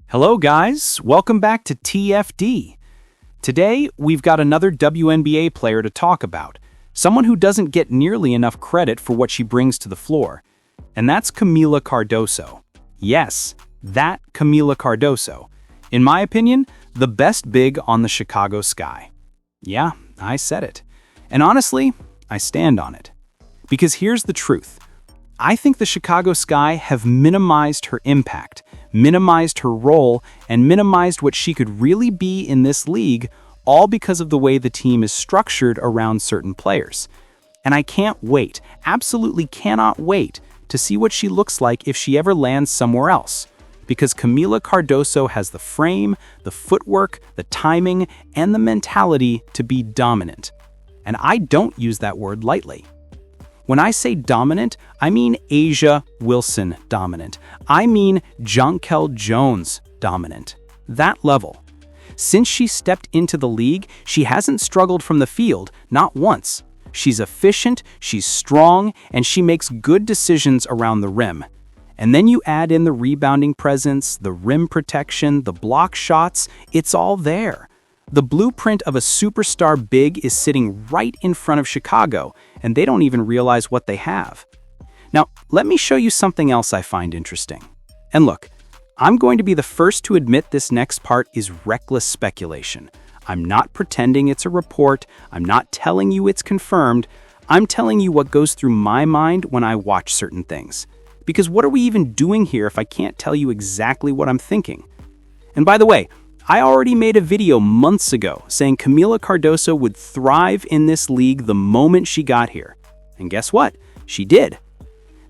Hello guys, welcome back to TFD. Today, we've got another WNBA player to talk about, someone who doesn't get nearly enough credit for what she brings to the floor, and that's Kamilla Cardoso. Yes, that Kamilla Cardoso. In my opinion, the best big on the Chicago Sky. Yeah, I said it. And honestly, I stand on it. Because here's the truth. I think the Chicago Sky have minimized her impact, minimized her role, and minimized what she could really be in this league, all because of the way the team is structured around certain players. And I can't wait, absolutely cannot wait, to see what she looks like if she ever lands somewhere else. Because Kamilla Cardoso has the frame, the footwork, the timing, and the mentality to be dominant. And I don't use that word lightly. When I say dominant, I mean A'ja Wilson dominant. I mean Jonquel Jones dominant. That level. Since she stepped into the league, she hasn't struggled from the field, not once. She's efficient, she's strong, and she makes good decisions around the rim. And then you add in the rebounding presence, the rim protection, the block shots, it's all there. The blueprint of a superstar big is sitting right in front of Chicago, and they don't even realize what they have. Now, let me show you something else I find interesting. And look, I'm going to be the first to admit this next part is reckless speculation. I'm not pretending it's a report. I'm not telling you it's confirmed. I'm telling you what goes through my mind when I watch certain things. Because what are we even doing here if I can't tell you exactly what I'm thinking? And by the way, I already made a video months ago saying Kamilla Cardoso would thrive in this league the moment she got here. And guess what? She did.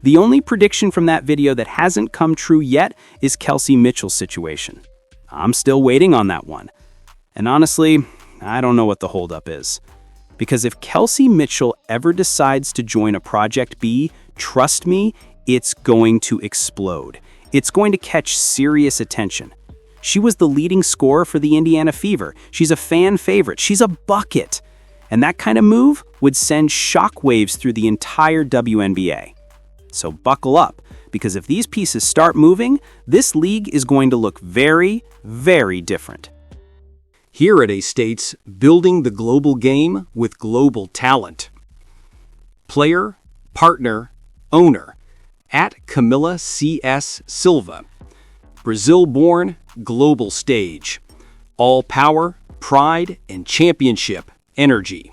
The only prediction from that video that hasn't come true yet is Kelsey Mitchell's situation. I'm still waiting on that one. And honestly, I don't know what the holdup is. Because if Kelsey Mitchell ever decides to join a Project B, trust me, it's going to explode. It's going to catch serious attention. She was the leading scorer for the Indiana Fever. She's a fan favorite. She's a bucket. And that kind of move would send shockwaves through the entire WNBA. So buckle up, because if these pieces start moving, this league is going to look very, very different. Here at A-State's building the global game with global talent. Player, partner, owner, at Kamilla C.S. Silva. Brazil-born, global stage. All power, pride, and championship energy.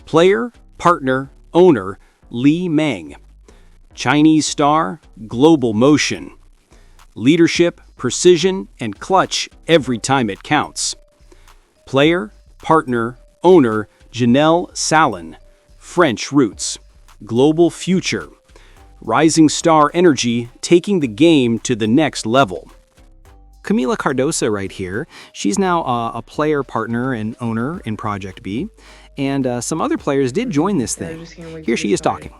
Player, partner, owner, Li Meng. Chinese star, global motion. Leadership, precision, and clutch every time it counts. Player, partner, owner, Janelle Salin. French roots. Global future. Rising star energy, taking the game to the next level. Kamilla Cardoso right here. She's now a player, partner, and owner in Project B. And some other players did join this thing. Here she is talking.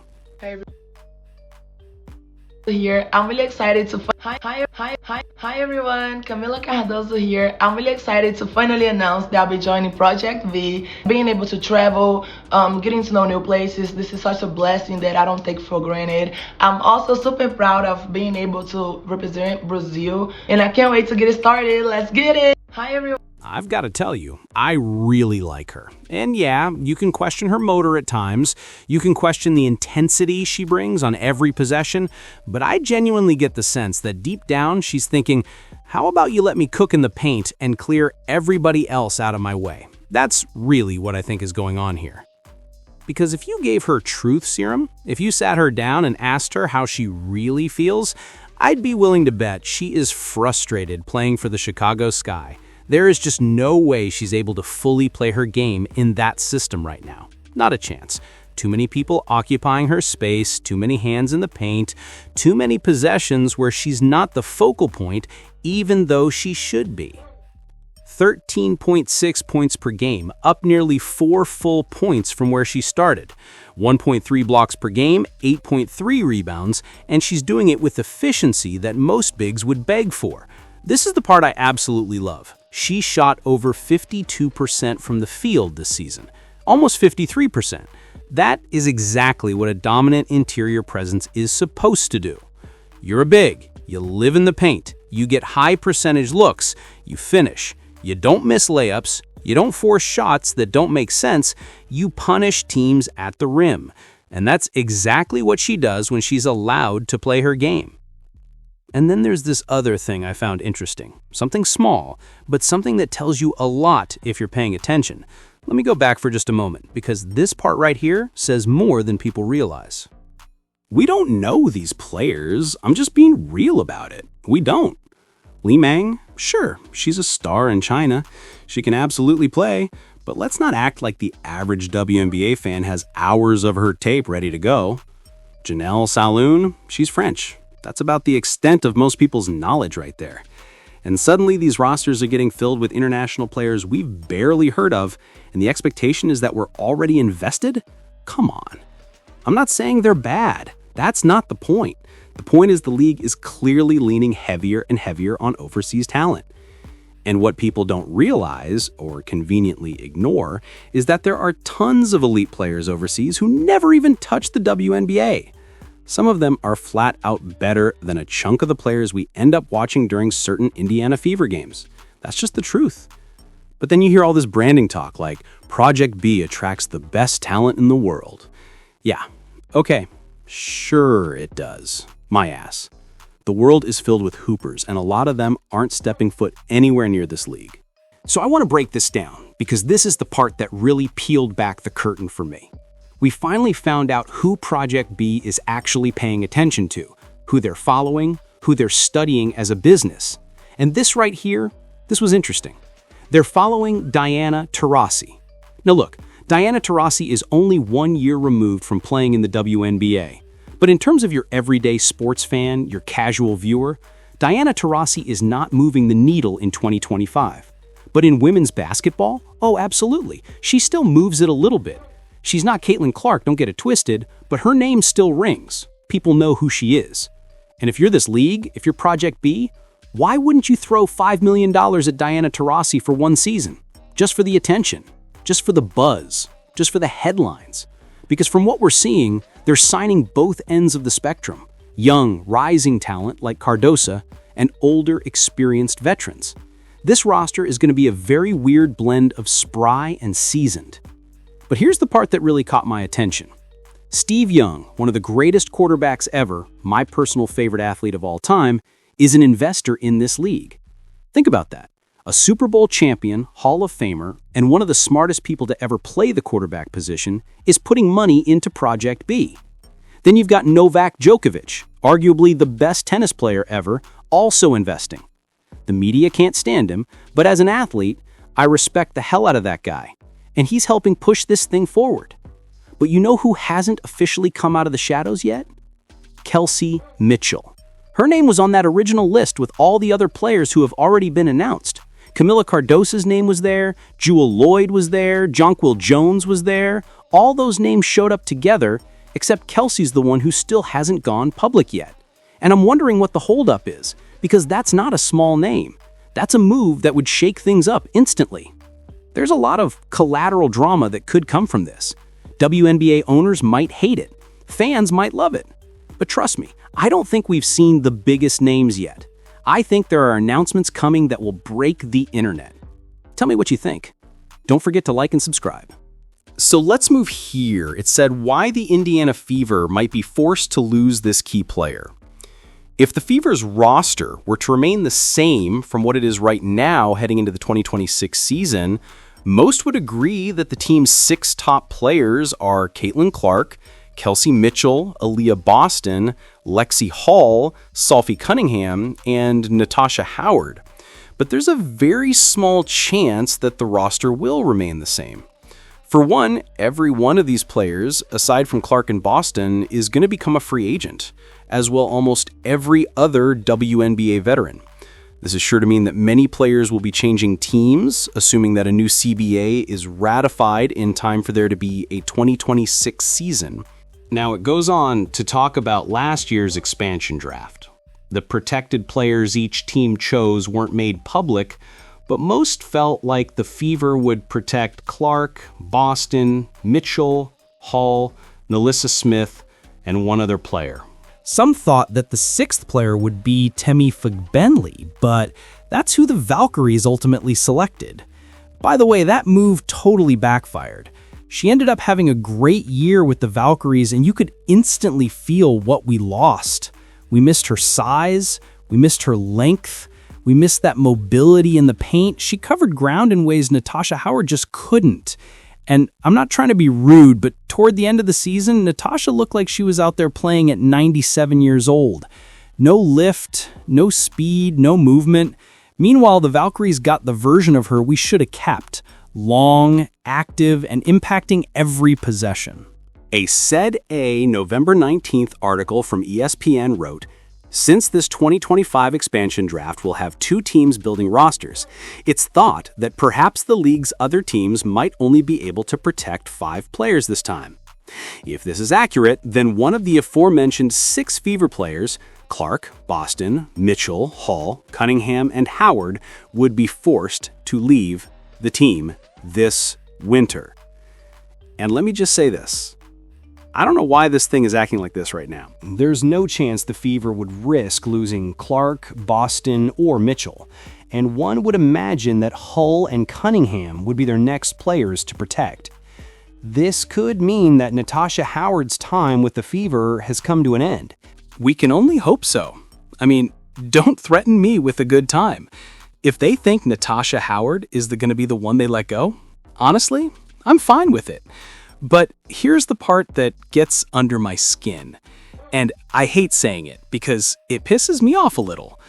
Here, I'm really excited to hi everyone, Kamilla Cardoso here. I'm really excited to finally announce that I'll be joining Project B, being able to travel, getting to know new places. This is such a blessing that I don't take for granted. I'm also super proud of being able to represent Brazil, and I can't wait to get it started. Let's get it. Hi everyone. I've got to tell you, I really like her. And yeah, you can question her motor at times. You can question the intensity she brings on every possession. But I genuinely get the sense that deep down she's thinking, how about you let me cook in the paint and clear everybody else out of my way? That's really what I think is going on here. Because if you gave her truth serum, if you sat her down and asked her how she really feels, I'd be willing to bet she is frustrated playing for the Chicago Sky. There is just no way she's able to fully play her game in that system right now. Not a chance. Too many people occupying her space, too many hands in the paint, too many possessions where she's not the focal point, even though she should be. 13.6 points per game, up nearly 4 full points from where she started. 1.3 blocks per game, 8.3 rebounds, and she's doing it with efficiency that most bigs would beg for. This is the part I absolutely love. She shot over 52% from the field this season, almost 53%. That is exactly what a dominant interior presence is supposed to do. You're a big, you live in the paint, You get high percentage looks, you finish, you don't miss layups, you don't force shots that don't make sense, you punish teams at the rim. And that's exactly what she does when she's allowed to play her game. And then there's this other thing I found interesting. Something small, but something that tells you a lot if you're paying attention. Let me go back for just a moment, because this part right here says more than people realize. We don't know these players. I'm just being real about it. We don't. Li Meng, sure, she's a star in China. She can absolutely play, but let's not act like the average WNBA fan has hours of her tape ready to go. Janelle Saloon, she's French. That's about the extent of most people's knowledge right there. And suddenly these rosters are getting filled with international players we've barely heard of, and the expectation is that we're already invested? Come on. I'm not saying they're bad. That's not the point. The point is the league is clearly leaning heavier and heavier on overseas talent. And what people don't realize, or conveniently ignore, is that there are tons of elite players overseas who never even touch the WNBA. Some of them are flat out better than a chunk of the players we end up watching during certain Indiana Fever games. That's just the truth. But then you hear all this branding talk like Project B attracts the best talent in the world. Yeah, okay, sure it does. My ass. The world is filled with hoopers, and a lot of them aren't stepping foot anywhere near this league. So I want to break this down, because this is the part that really peeled back the curtain for me. We finally found out who Project B is actually paying attention to, who they're following, who they're studying as a business. And this right here, this was interesting. They're following Diana Taurasi. Now look, Diana Taurasi is only 1 year removed from playing in the WNBA. But in terms of your everyday sports fan, your casual viewer, Diana Taurasi is not moving the needle in 2025. But in women's basketball, oh, absolutely. She still moves it a little bit. She's not Caitlin Clark, don't get it twisted, but her name still rings. People know who she is. And if you're this league, if you're Project B, why wouldn't you throw $5 million at Diana Taurasi for 1 season? Just for the attention, just for the buzz, just for the headlines. Because from what we're seeing, they're signing both ends of the spectrum. Young, rising talent like Cardoso and older, experienced veterans. This roster is going to be a very weird blend of spry and seasoned. But here's the part that really caught my attention. Steve Young, one of the greatest quarterbacks ever, my personal favorite athlete of all time, is an investor in this league. Think about that. A Super Bowl champion, Hall of Famer, and one of the smartest people to ever play the quarterback position is putting money into Project B. Then you've got Novak Djokovic, arguably the best tennis player ever, also investing. The media can't stand him, but as an athlete, I respect the hell out of that guy. And he's helping push this thing forward. But you know who hasn't officially come out of the shadows yet? Kelsey Mitchell. Her name was on that original list with all the other players who have already been announced. Kamilla Cardoso's name was there, Jewel Lloyd was there, Jonquil Jones was there. All those names showed up together, except Kelsey's the one who still hasn't gone public yet. And I'm wondering what the holdup is, because that's not a small name. That's a move that would shake things up instantly. There's a lot of collateral drama that could come from this. WNBA owners might hate it. Fans might love it. But trust me, I don't think we've seen the biggest names yet. I think there are announcements coming that will break the internet. Tell me what you think. Don't forget to like and subscribe. So let's move here. It said why the Indiana Fever might be forced to lose this key player. If the Fever's roster were to remain the same from what it is right now heading into the 2026 season, most would agree that the team's 6 top players are Caitlin Clark, Kelsey Mitchell, Aaliyah Boston, Lexi Hall, Sophie Cunningham, and Natasha Howard. But there's a very small chance that the roster will remain the same. For one, every one of these players, aside from Clark and Boston, is going to become a free agent, as will almost every other WNBA veteran. This is sure to mean that many players will be changing teams, assuming that a new CBA is ratified in time for there to be a 2026 season. Now, it goes on to talk about last year's expansion draft. The protected players each team chose weren't made public, but most felt like the Fever would protect Clark, Boston, Mitchell, Hall, Nalissa Smith, and one other player. Some thought that the 6th player would be Temi Fugbenli, but that's who the Valkyries ultimately selected. By the way, that move totally backfired. She ended up having a great year with the Valkyries, and you could instantly feel what we lost. We missed her size, we missed her length, we missed that mobility in the paint. She covered ground in ways Natasha Howard just couldn't. And I'm not trying to be rude, but toward the end of the season, Natasha looked like she was out there playing at 97 years old. No lift, no speed, no movement. Meanwhile, the Valkyries got the version of her we should have kept. Long, active, and impacting every possession. A SED-A November 19th article from ESPN wrote, "Since this 2025 expansion draft will have 2 teams building rosters, it's thought that perhaps the league's other teams might only be able to protect 5 players this time. If this is accurate, then one of the aforementioned 6 Fever players, Clark, Boston, Mitchell, Hall, Cunningham, and Howard, would be forced to leave the team this winter." And let me just say this. I don't know why this thing is acting like this right now. There's no chance the Fever would risk losing Clark, Boston, or Mitchell, and one would imagine that Hull and Cunningham would be their next players to protect. This could mean that Natasha Howard's time with the Fever has come to an end. We can only hope so. I mean, don't threaten me with a good time. If they think Natasha Howard is going to be the one they let go, honestly, I'm fine with it. But here's the part that gets under my skin. And I hate saying it because it pisses me off a little.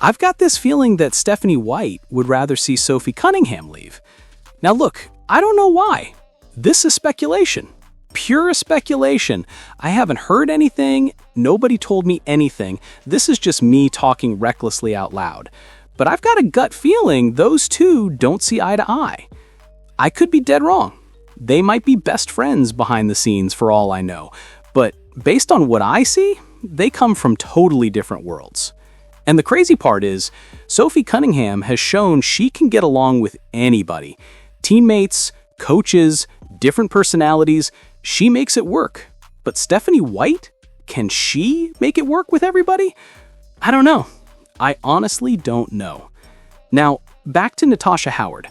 I've got this feeling that Stephanie White would rather see Sophie Cunningham leave. Now look, I don't know why. This is speculation. Pure speculation. I haven't heard anything. Nobody told me anything. This is just me talking recklessly out loud. But I've got a gut feeling those two don't see eye to eye. I could be dead wrong. They might be best friends behind the scenes for all I know, but based on what I see, they come from totally different worlds. And the crazy part is, Sophie Cunningham has shown she can get along with anybody. Teammates, coaches, different personalities, she makes it work. But Stephanie White? Can she make it work with everybody? I don't know. I honestly don't know. Now, back to Natasha Howard.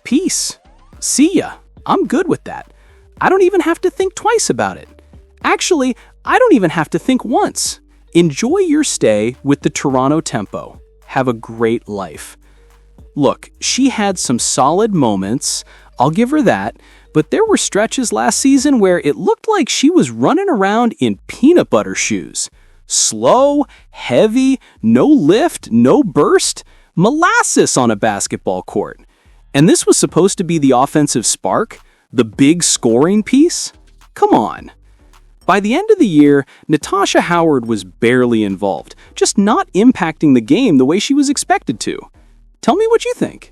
Peace. See ya. I'm good with that. I don't even have to think twice about it. Actually, I don't even have to think once. Enjoy your stay with the Toronto Tempo. Have a great life. Look, she had some solid moments, I'll give her that, but there were stretches last season where it looked like she was running around in peanut butter shoes. Slow, heavy, no lift, no burst, molasses on a basketball court. And this was supposed to be the offensive spark? The big scoring piece? Come on. By the end of the year, Natasha Howard was barely involved, just not impacting the game the way she was expected to. Tell me what you think.